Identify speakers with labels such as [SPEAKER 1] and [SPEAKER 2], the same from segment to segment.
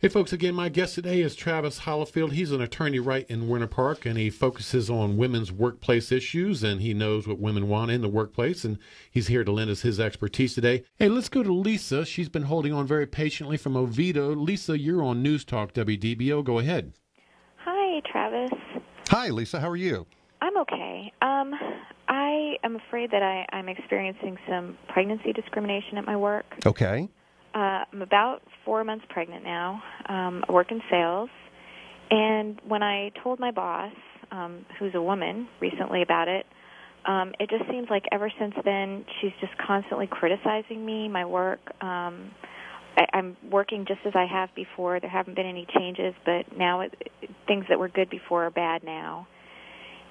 [SPEAKER 1] Hey, folks, again, my guest today is Travis Hollifield. He's an attorney right in Winter Park, and he focuses on women's workplace issues, and he knows what women want in the workplace, and he's here to lend us his expertise today. Hey, let's go to Lisa. She's been holding on very patiently from OVIEDO. Lisa, you're on News Talk WDBO. Go ahead.
[SPEAKER 2] Hi, Travis.
[SPEAKER 3] Hi, Lisa. How are you?
[SPEAKER 2] I'm okay. I am afraid that I'm experiencing some pregnancy discrimination at my work.
[SPEAKER 3] Okay.
[SPEAKER 2] I'm about 4 months pregnant now. I work in sales. And when I told my boss, who's a woman, recently about it, it just seems like ever since then she's just constantly criticizing me, my work. I'm working just as I have before. There haven't been any changes, but now things that were good before are bad now.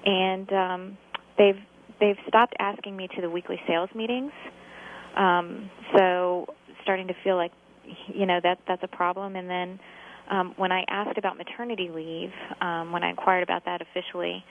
[SPEAKER 2] And they've stopped asking me to the weekly sales meetings. So starting to feel like, that's a problem. And then when I asked about maternity leave, when I inquired about that officially,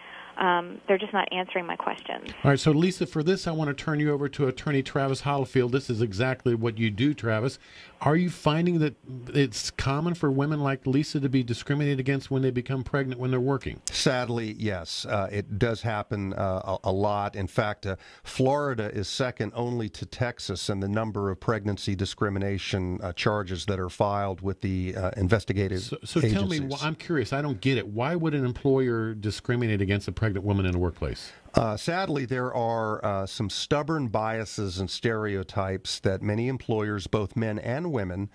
[SPEAKER 2] they're just not answering my questions.
[SPEAKER 1] All right, so Lisa, for this, I want to turn you over to Attorney Travis Hollifield. This is exactly what you do, Travis. Are you finding that it's common for women like Lisa to be discriminated against when they become pregnant when they're working?
[SPEAKER 3] Sadly, yes. It does happen a lot. In fact, Florida is second only to Texas in the number of pregnancy discrimination charges that are filed with the investigative
[SPEAKER 1] So
[SPEAKER 3] agencies.
[SPEAKER 1] tell me, I'm curious, I don't get it. Why would an employer discriminate against a pregnant woman in the workplace?
[SPEAKER 3] Sadly, there are some stubborn biases and stereotypes that many employers, both men and women,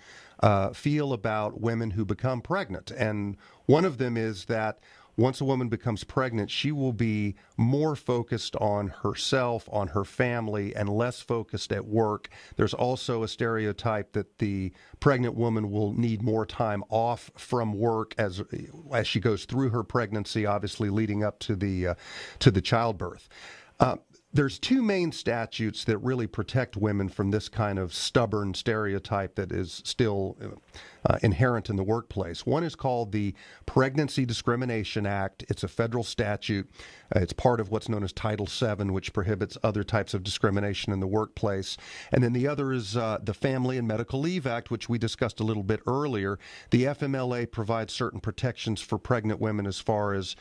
[SPEAKER 3] feel about women who become pregnant. And one of them is that once a woman becomes pregnant, she will be more focused on herself, on her family, and less focused at work. There's also a stereotype that the pregnant woman will need more time off from work as she goes through her pregnancy, obviously leading up to the childbirth. There's two main statutes that really protect women from this kind of stubborn stereotype that is still inherent in the workplace. One is called the Pregnancy Discrimination Act. It's a federal statute. It's part of what's known as Title VII, which prohibits other types of discrimination in the workplace. And then the other is the Family and Medical Leave Act, which we discussed a little bit earlier. The FMLA provides certain protections for pregnant women as far as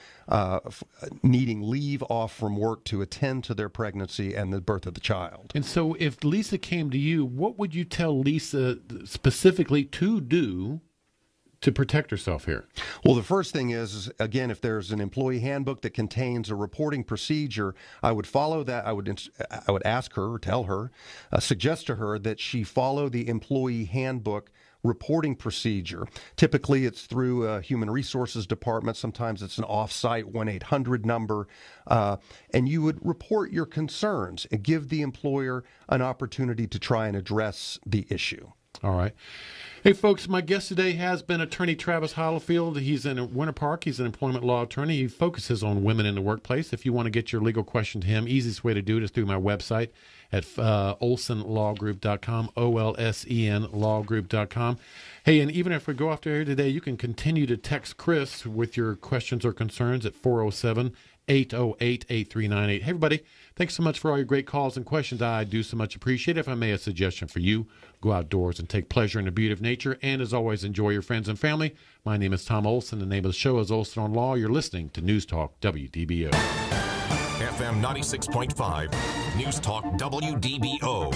[SPEAKER 3] needing leave off from work to attend to their pregnancy and the birth of the child.
[SPEAKER 1] And so if Lisa came to you, what would you tell Lisa specifically to do to protect herself here?
[SPEAKER 3] Well, the first thing is, again, if there's an employee handbook that contains a reporting procedure, I would follow that. I would ask her or tell her, suggest to her that she follow the employee handbook reporting procedure. Typically, it's through a human resources department. Sometimes it's an off-site 1-800 number. And you would report your concerns and give the employer an opportunity to try and address the issue.
[SPEAKER 1] All right. Hey, folks, my guest today has been Attorney Travis Hollifield. He's in Winter Park. He's an employment law attorney. He focuses on women in the workplace. If you want to get your legal question to him, easiest way to do it is through my website at olsenlawgroup.com, OLSEN lawgroup.com. Hey, and even if we go off to air today, you can continue to text Chris with your questions or concerns at 407-808-8398. Hey, everybody, thanks so much for all your great calls and questions. I do so much appreciate it. If I may, a suggestion for you, go outdoors and take pleasure in the beauty of nature. And as always, enjoy your friends and family. My name is Tom Olsen. The name of the show is Olsen on Law. You're listening to News Talk WDBO.
[SPEAKER 4] FM 96.5, News Talk WDBO.